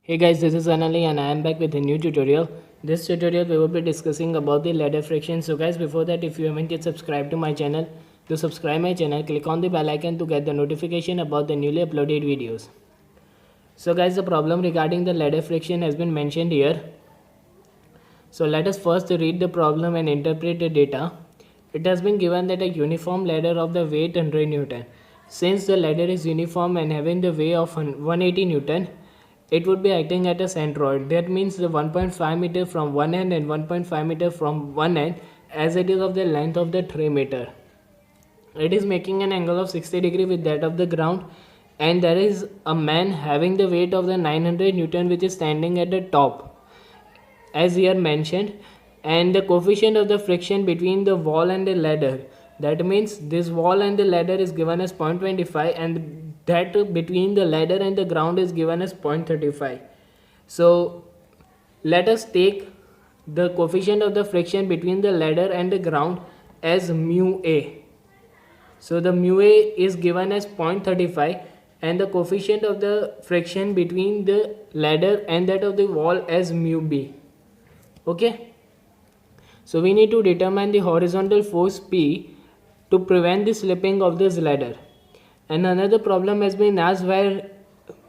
Hey guys, this is Anali and I am back with a new tutorial. This tutorial we will be discussing about the ladder friction. So guys, before that, if you haven't yet subscribed to my channel, to subscribe my channel, click on the bell icon to get the notification about the newly uploaded videos. So guys, the problem regarding the ladder friction has been mentioned here. So let us first read the problem and interpret the data. It has been given that a uniform ladder of the weight 100 Newton. Since the ladder is uniform and having the weight of 180 Newton, it would be acting at a centroid. That means the 1.5 meter from one end and 1.5 meter from one end, as it is of the length of the 3 meter. It is making an angle of 60 degree with that of the ground, and there is a man having the weight of the 900 Newton which is standing at the top as here mentioned, and the coefficient of the friction between the wall and the ladder, that means this wall and the ladder is given as 0.25 and that between the ladder and the ground is given as 0.35. So let us take the coefficient of the friction between the ladder and the ground as mu a. So the mu a is given as 0.35 and the coefficient of the friction between the ladder and that of the wall as mu b. Okay, so we need to determine the horizontal force P to prevent the slipping of this ladder. And another problem has been asked where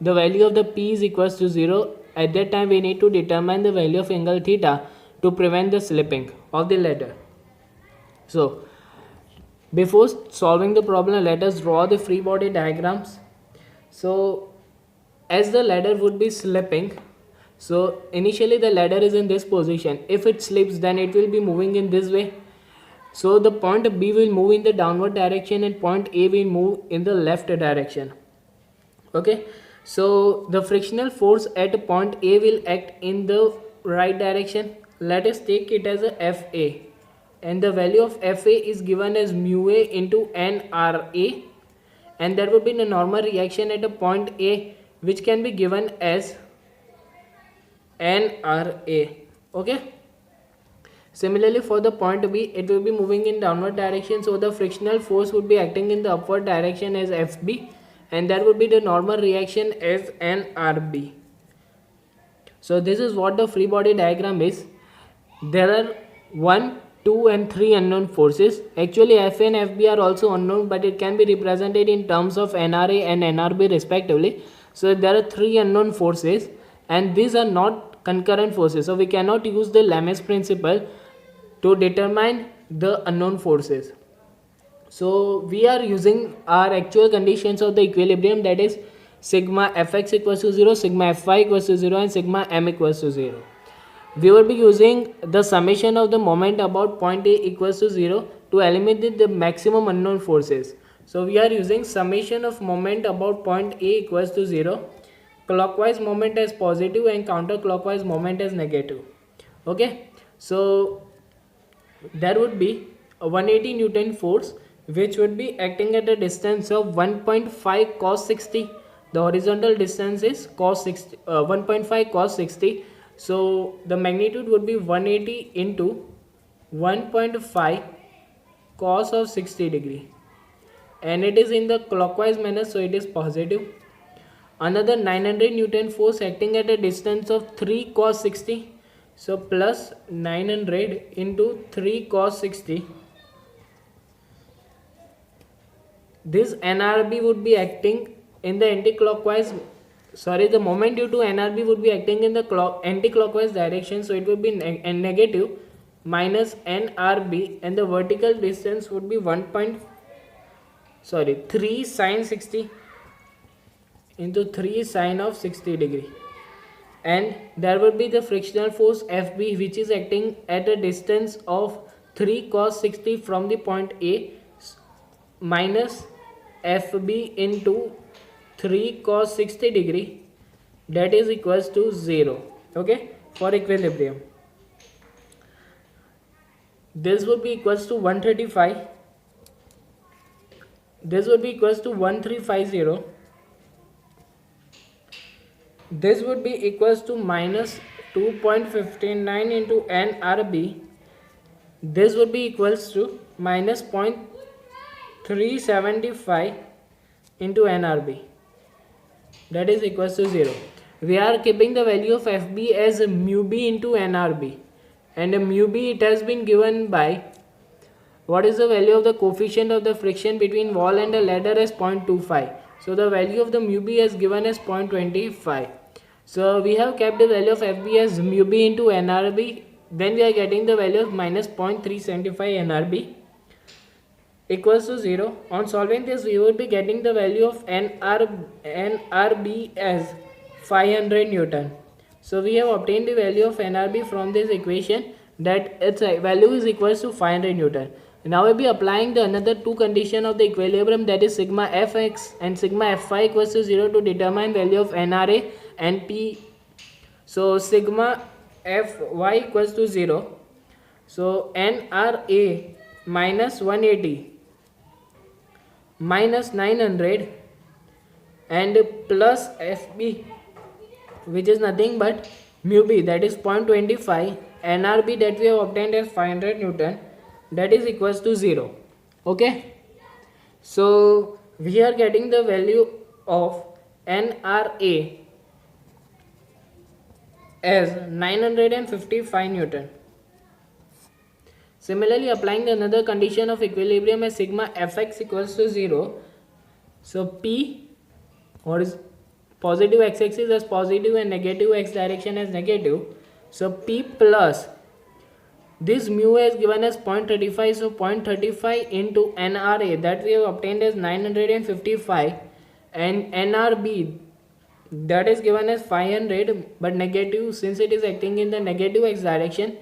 the value of the P is equals to 0. At that time we need to determine the value of angle theta to prevent the slipping of the ladder. So before solving the problem, let us draw the free body diagrams. So as the ladder would be slipping, so initially the ladder is in this position. If it slips, then it will be moving in this way. So the point B will move in the downward direction and point A will move in the left direction. Okay, so the frictional force at point A will act in the right direction. Let us take it as a FA, and the value of FA is given as mu A into NRA, and there would be a normal reaction at a point A which can be given as NRA. Okay, similarly for the point B, it will be moving in downward direction, so the frictional force would be acting in the upward direction as FB, and that would be the normal reaction as NRB. So this is what the free body diagram is. There are 1, 2 and 3 unknown forces. Actually F and FB are also unknown, but it can be represented in terms of NRA and NRB respectively. So there are 3 unknown forces and these are not concurrent forces, so we cannot use the Lamè's principle to determine the unknown forces. So we are using our actual conditions of the equilibrium, that is sigma fx equals to 0, sigma fy equals to 0 and sigma m equals to 0. We will be using the summation of the moment about point A equals to 0 to eliminate the maximum unknown forces. So we are using summation of moment about point A equals to 0, clockwise moment as positive and counterclockwise moment as negative. Okay, so there would be a 180 Newton force which would be acting at a distance of 1.5 cos 60. The horizontal distance is cos 60, 1.5 cos 60. So the magnitude would be 180 into 1.5 cos of 60 degree, and it is in the clockwise manner, so it is positive. Another 900 Newton force acting at a distance of 3 cos 60. So plus 900 into 3 cos 60. This NRB would be acting in the anti-clockwise, the moment due to NRB would be acting in the anti-clockwise direction, so it would be negative minus NRB, and the vertical distance would be 3 sin 60 into 3 sine of 60 degree, and there would be the frictional force FB which is acting at a distance of 3 cos 60 from the point A minus FB into 3 cos 60 degree, that is equals to 0. Okay, for equilibrium this would be equals to 135, this would be equals to 1350, this would be equals to minus 2.59 into NRB, this would be equals to minus 0.375 into NRB, that is equals to 0. we are keeping the value of FB as mu b into NRB, and mu b it has been given by, what is the value of the coefficient of the friction between wall and the ladder as 0.25. So the value of the mu b is given as 0.25. So we have kept the value of FB as mu b into NRB. Then we are getting the value of minus 0.375 NRB equals to 0. On solving this, we would be getting the value of NRB as 500 Newton. So we have obtained the value of NRB from this equation, that its value is equals to 500 Newton. Now we'll be applying the another two condition of the equilibrium, that is sigma fx and sigma fy equals to 0 to determine value of NRA and P. So sigma fy equals to 0. So NRA minus 180 minus 900 and plus FB, which is nothing but mu b, that is 0.25, NRB that we have obtained as 500 Newton, that is equals to 0. Okay, so we are getting the value of NRA as 955 Newton. Similarly, applying the another condition of equilibrium as sigma fx equals to 0. So P, what is positive x-axis as positive and negative x direction as negative. So P plus this mu is given as 0.35. So 0.35 into NRA that we have obtained as 955, and NRB that is given as 500 but negative, since it is acting in the negative x direction,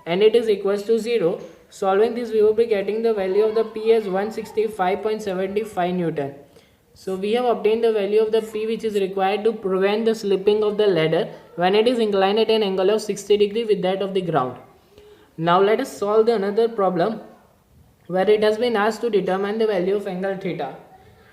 and it is equals to 0. Solving this, we will be getting the value of the P as 165.75 Newton. So we have obtained the value of the P which is required to prevent the slipping of the ladder when it is inclined at an angle of 60 degree with that of the ground. Now let us solve the another problem where it has been asked to determine the value of angle theta.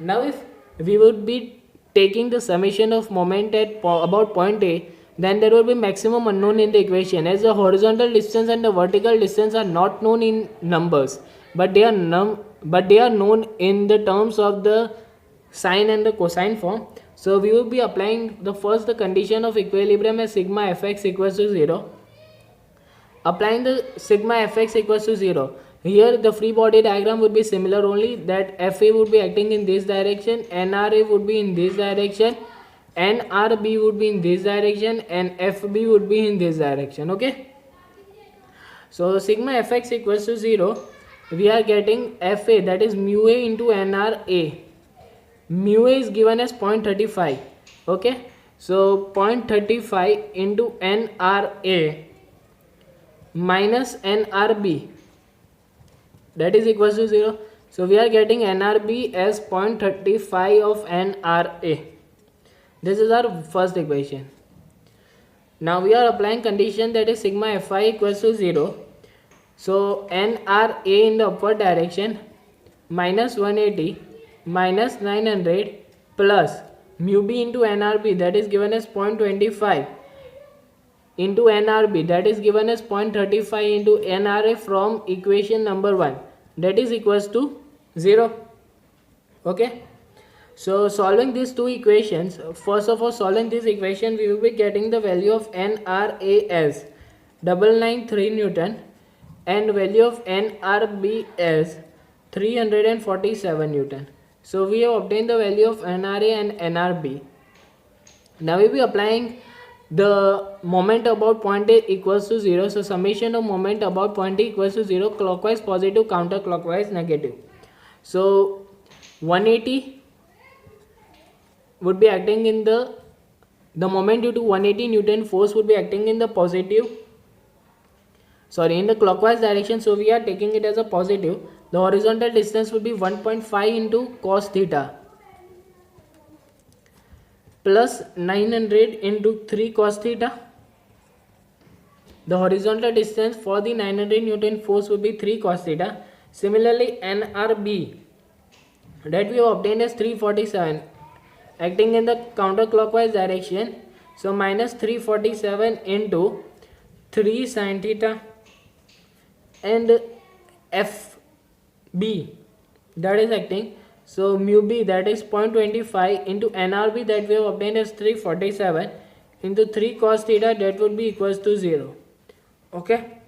Now if we would be taking the summation of moment at about point A, then there will be maximum unknown in the equation, as the horizontal distance and the vertical distance are not known in numbers, but they are known in the terms of the sine and the cosine form. So we will be applying the condition of equilibrium as sigma fx equals to 0. Applying the sigma fx equals to 0, here the free body diagram would be similar, only that FA would be acting in this direction, NRA would be in this direction, NRB would be in this direction, and FB would be in this direction. Okay, so sigma fx equals to 0, we are getting FA, that is mu A into NRA. Mu A is given as 0.35. okay, so 0.35 into NRA minus NRB, that is equals to 0. So we are getting NRB as 0.35 of NRA. This is our first equation. Now we are applying condition, that is sigma Fi equals to 0. So NRA in the upward direction minus 180 minus 900 plus mu b into NRB, that is given as 0.25 into NRB, that is given as 0.35 into NRA from equation number 1, that is equals to 0. Okay, so solving these two equations, first of all solving this equation, we will be getting the value of NRA as 993 Newton and value of NRB as 347 Newton. So we have obtained the value of NRA and NRB. Now we will be applying the moment about point A equals to 0. So summation of moment about point A equals to 0, clockwise positive, counterclockwise negative. So 180 would be acting in the moment due to 180 Newton force would be acting in the in the clockwise direction. So we are taking it as a positive. The horizontal distance would be 1.5 into cos theta plus 900 into 3 cos theta. The horizontal distance for the 900 Newton force would be 3 cos theta. Similarly, NRB that we have obtained as 347 acting in the counterclockwise direction. So minus 347 into 3 sin theta, and FB that is acting, so mu b, that is 0.25 into NRB that we have obtained as 347 into 3 cos theta, that would be equals to 0. Okay,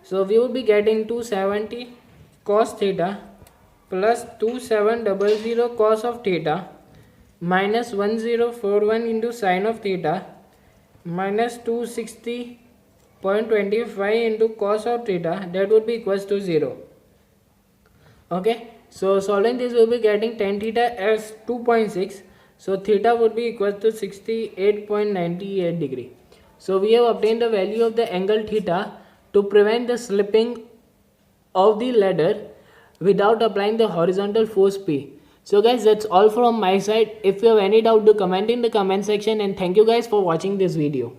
so we would be getting 270 cos theta plus 2700 cos of theta minus 1041 into sine of theta minus 260.25 into cos of theta, that would be equals to 0. Okay, so solving this, we will be getting tan theta as 2.6. So theta would be equal to 68.98 degree. So we have obtained the value of the angle theta to prevent the slipping of the ladder without applying the horizontal force P. So guys, that's all from my side. If you have any doubt, do comment in the comment section, and thank you guys for watching this video.